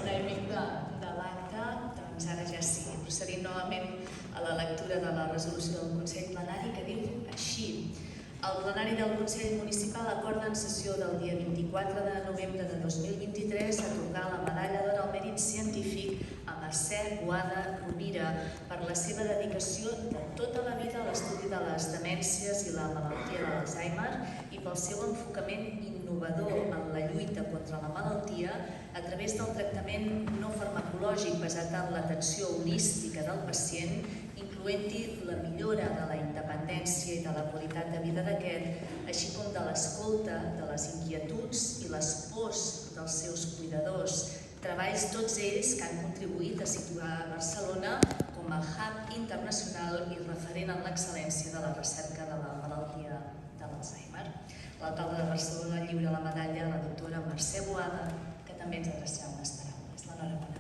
timing de l'acte, doncs ara ja sí, procedim novament a la lectura de la resolució del Consell Plenari que diu així. El plenari del Consell Municipal acorda en sessió del dia 24 de novembre de 2023 atorgar la medalla d'or al mèrit científic a Mercè Boada Rovira per la seva dedicació de tota la vida a l'estudi de les demències i la malaltia de l'Alzheimer i pel seu enfocament innovador en la lluita contra la malaltia a través del tractament no farmacològic basat en l'atenció holística del pacient, incloent-hi la millora de la independència i de la qualitat de vida d'aquest, així com de l'escolta, de les inquietuds i les pors dels seus cuidadors, treballs tots ells que han contribuït a situar Barcelona com a hub internacional i referent en l'excel·lència de la recerca de la malaltia de l'Alzheimer. L'alcalde de Barcelona lliura la medalla a la doctora Mercè Boada, que també ens adreçarà unes paraules. L'enhorabona.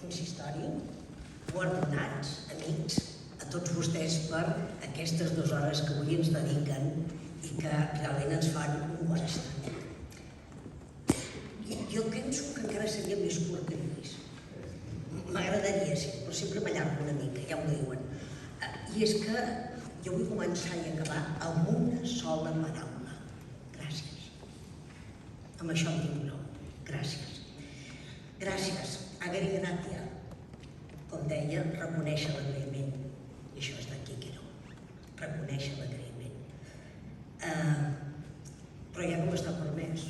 Consistori, guardonats, amics, a tots vostès per aquestes 2 hores que avui ens dediquen i que realment ens fan un bon estat. Jo penso que encara seria més curt que Lluís. M'agradaria, sí, però sempre m'allargo una mica, ja ho diuen. I és que jo vull començar i acabar amb una sola paraula. Gràcies. Amb això em dic prou. Gràcies. Gràcies. Agrair gratia, com deia, reconèixer l'agraïment. I això és d'aquí que no, reconèixer l'agraïment. Però ja com està permès,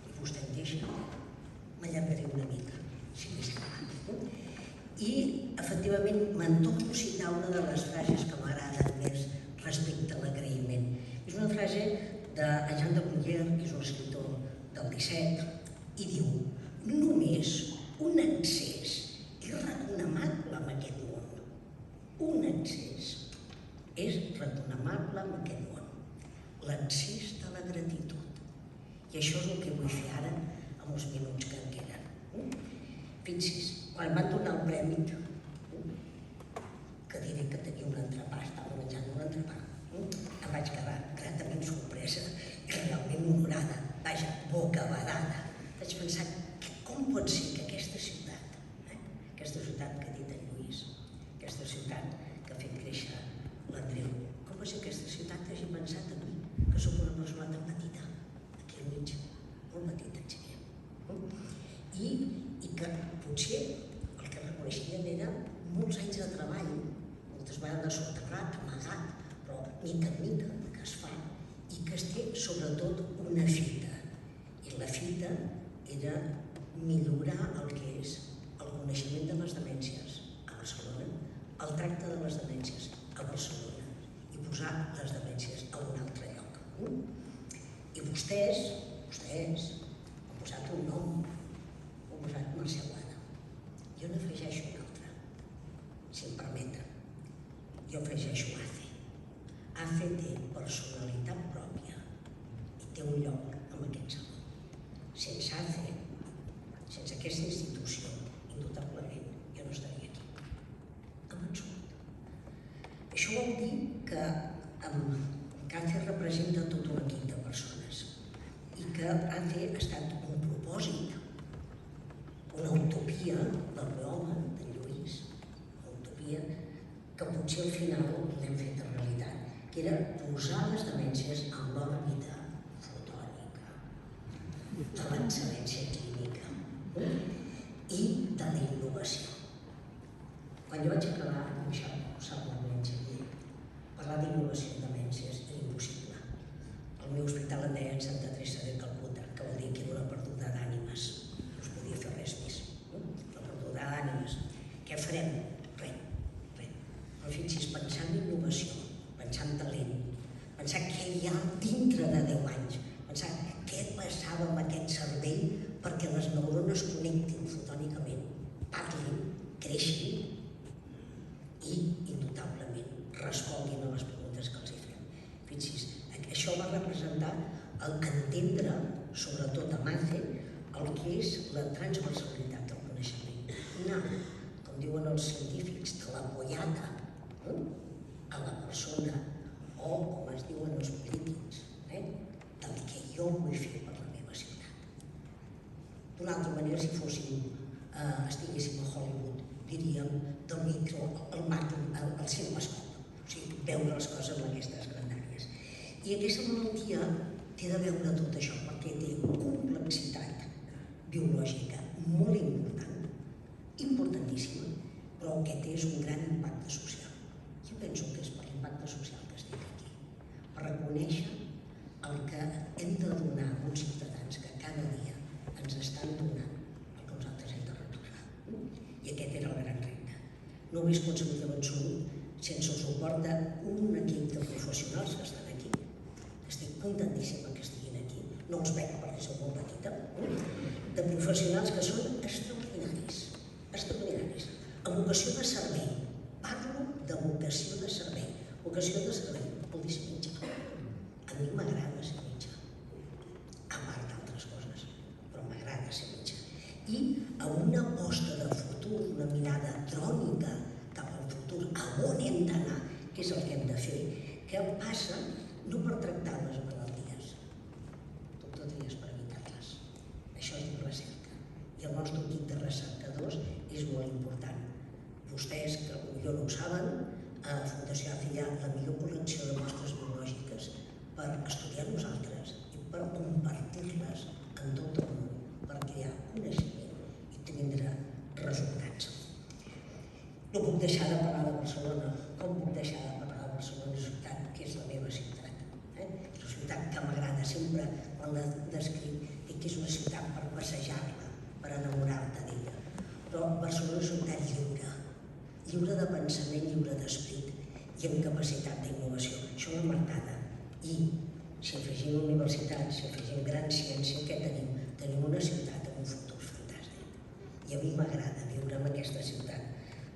i vostè em deixa, m'allargaré una mica, si més clar. I, efectivament, me'n torno a citar una de les frases que m'agraden més respecte a l'agraïment. És una frase de Jean de Bruyère, que és un escriptor del 17, i diu: només un excés irraconamable en aquest món. Un excés és reconomable en aquest món. L'excés de la gratitud. I això és el que vull fer ara amb els minuts que em queden. Fixi's, quan em van donar el premi, que diré que tenia un entrepà, estava menjant un entrepà, em vaig quedar gratament sorpresa i realment honorada, vaja, bocabadada. Vaig pensar, com pot ser que aquesta ciutat que ha dit en Lluís, aquesta ciutat que ha fet créixer l'Andreu, com pot ser que aquesta ciutat hagi pensat en mi, que sóc una persona tan petita, aquí al mig, molt petita, i que potser el que reconeixien era molts anys de treball, moltes vegades soterrat, amagat, però mica en mica que es fa, i que es té sobretot una fita. I la fita era millorar el que és el coneixement de les demències a Barcelona, el tracte de les demències a Barcelona i posar les demències a un altre lloc. I vostès han posat un nom, han posat Mercè Boada. Jo n'afegeixo un altre, si em permeten. Jo afegeixo ACE. ACE té personalitat pròpia i té un lloc en aquest saló. Sense ACE, sense aquesta institució, indubtablement, jo no estaria aquí. En absolut. Això vol dir que ACE representa tot un equip de persones i que ACE ha estat un propòsit, una utopia del meu home, d'en Lluís, una utopia que potser al final l'hem fet realitat, que era posar les demències en l'òrbita fotònica de l'excel·lència clínica i de la innovació. Quan jo vaig acabar amb això, segurament, parlar d'innovació en demències era impossible. Al meu hospital em deien Santa Teresa de Calcuta, que vol dir que era una perduda d'ànimes. No es podia fer res més. Una perduda d'ànimes. Què farem? Res. Però fixi's, pensar en innovació, pensar en talent, pensar què hi ha dintre de 10 anys, pensar entendre, sobretot a MACE, el que és la transversalitat del coneixement. Anar, com diuen els científics, de la pollata a la persona, o, com es diuen els polítics, del que jo vull fer per la meva ciutat. D'una altra manera, si estiguéssim a Hollywood, diríem del micro al macro, al cinemascop, o sigui, veure les coses amb aquestes grandàries. I aquesta malaltia té de veure tot això, perquè té una complexitat biològica molt important, importantíssima, però aquest és un gran impacte social. Jo penso que és per l'impacte social que estic aquí, per reconèixer el que hem de donar a uns ciutadans que cada dia ens estan donant el que nosaltres hem de retornar. I aquest era el gran repte. No ho hagués aconseguit absolut sense el suport d'un equip de professionals que estan aquí. Estic contentíssima que estiguin aquí. No els veig perquè sou molt petita. De professionals que són extraordinaris, extraordinaris, amb vocació de servei. Parlo de vocació de servei. Vocació de servei, vol dir ser mitjà. A mi m'agrada ser mitjà, a part d'altres coses, però m'agrada ser mitjà. I amb una aposta de futur, una mirada drònica cap al futur, a on hem d'anar, que és el que hem de fer, que passa no per tractar les malalties, tot dies per evitar-les. Això es diu recerca. I el nostre equip de recercadors és molt important. Vostès, que potser no ho saben, a Fundació ACE hi ha la millor col·lecció de mostres biològiques per estudiar nosaltres i per compartir-les en tot el món, per crear coneixement i tindre resultats. No puc deixar de parlar de Barcelona. Com puc deixar de parlar de Barcelona, una ciutat que és la meva ciutat? És una ciutat que m'agrada sempre, quan la descric, dic que és una ciutat per passejar-la, per enamorar-te d'ella. Però Barcelona és una ciutat lliure, lliure de pensament, lliure d'esperit i amb capacitat d'innovació. Això m'ha marcada. I si afegim universitats, si afegim gran ciència, què tenim? Tenim una ciutat amb un futur fantàstic. I a mi m'agrada viure en aquesta ciutat,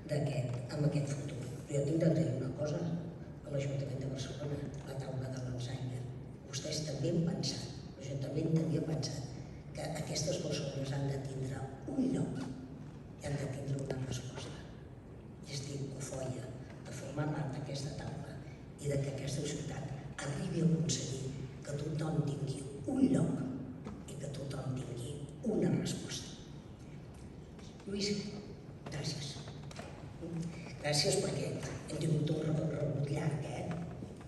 amb aquest futur. Però jo tinc de dir una cosa, a l'Ajuntament de Barcelona, la taula de l'Alzheimer. Vostès també han pensat, l'Ajuntament també ha pensat, que aquestes persones han de tindre un lloc i han de tindre una resposta. I estic cofoia de formar part d'aquesta taula i de que aquesta ciutat arribi a aconseguir que tothom tingui un lloc i que tothom tingui una resposta. Lluís, gràcies. Gràcies perquè hem tingut un recorregut llarg,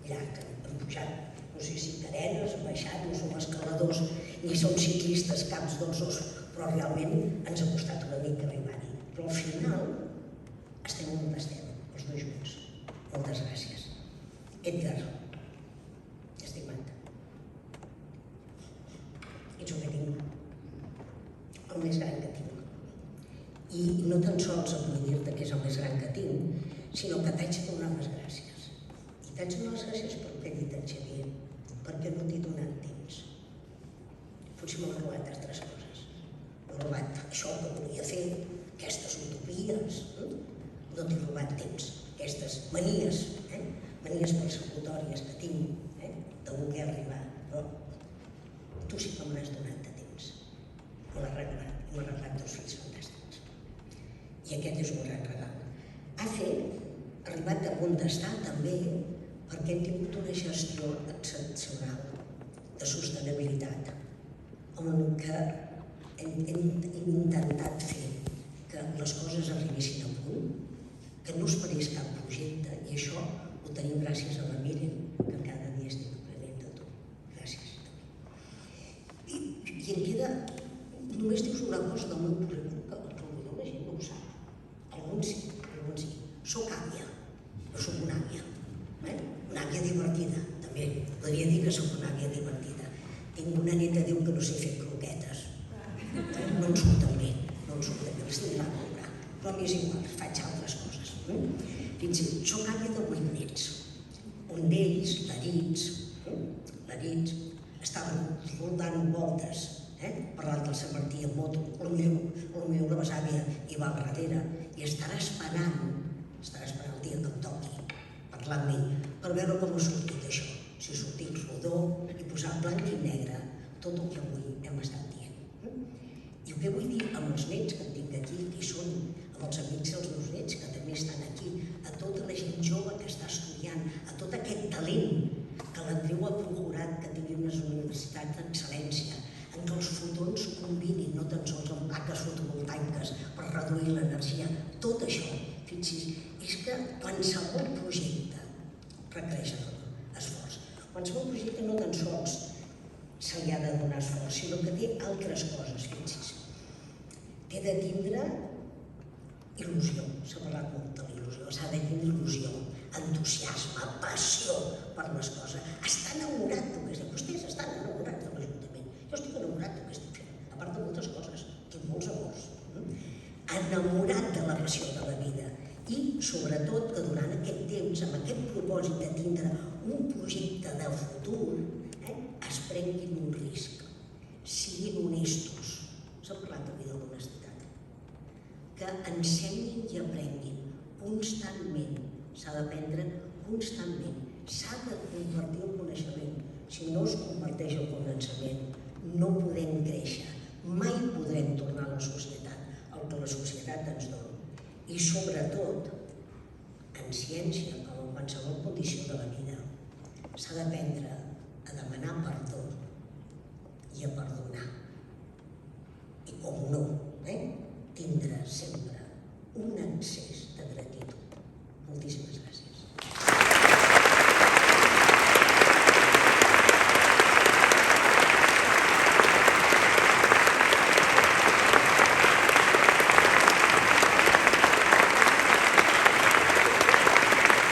llarg. Hem pujat, no sé si cadenes, hem baixat, no som escaladors, ni som ciclistes caps dels os, però realment ens ha costat una mica arribar-hi. Però al final estem on estem, els dos junts. Moltes gràcies. Edgar, estimat, ets el que tinc, el més gran que tinc. I no tan sols vull dir-te que és el més gran que tinc, sinó que t'haig de donar les gràcies. I t'haig de donar les gràcies pel que he dit en Xavier, perquè no t'he donat temps. Potser m'he robat altres coses. M'he robat això que volia fer, aquestes utopies, no t'he robat temps, aquestes manies, manies persecutòries que tinc, de voler arribar, però tu sí que me n'has donat de temps. Me l'has regalat, i m'ha regalat dos fills fantàstics. I aquest és un gran regal. Ha arribat a contestar també perquè hem tingut una gestió excepcional de sostenibilitat, on que hem intentat fer que les coses arribessin a punt, que no es parés cap projecte, i això ho tenim gràcies a la Míriam, que cada dia estic aprenent de tu. Gràcies. I em queda, només dius una cosa del meu currículum, que potser la gent no ho sap. Alguns sí. Soc àvia, no soc una àvia. Una àvia divertida, també. Podria dir que soc una àvia divertida. Tinc una neta que diu que no sé fer croquetes. No en surten bé, les tinc a comprar. Però a mi és igual, faig altres coses. Fins i tot, soc àvia de 8 nets. Un d'ells, l'Aritz, estava rodant voltes per l'Alt del Sant Martí en moto, potser la besàvia hi va al darrere i estarà esperant el dia que em toqui parlar amb ell per veure com ha sortit això, si ha sortit rodó i posar blanc i negre reduir l'energia. Tot això, fixi's, és que qualsevol projecte requereix esforç. Qualsevol projecte no tan sols se li ha de donar esforç, sinó que té altres coses, fixi's. Té de tindre il·lusió, s'ha parlat molt de l'il·lusió, s'ha de tindre il·lusió, entusiasme, passió per les coses. Està enamorat del que estic. Vostès estan enamorats de l'Ajuntament. Jo estic enamorat del que estic fent, a part de moltes coses, tinc molts amors. Enamorat de la passió de la vida i, sobretot, que durant aquest temps, amb aquest propòsit de tindre un projecte de futur, es prenguin un risc, siguin honestos. S'ha parlat avui de l'honestitat. Que ensenyin i aprenguin constantment. S'ha d'aprendre constantment. S'ha de compartir el coneixement. Si no es comparteix el coneixement, no podem créixer. Mai podrem tornar a la societat, el que la societat ens dona. I sobretot, en ciència, com en qualsevol condició de la vida, s'ha d'aprendre a demanar perdó i a perdonar. I com no, tindre sempre un accent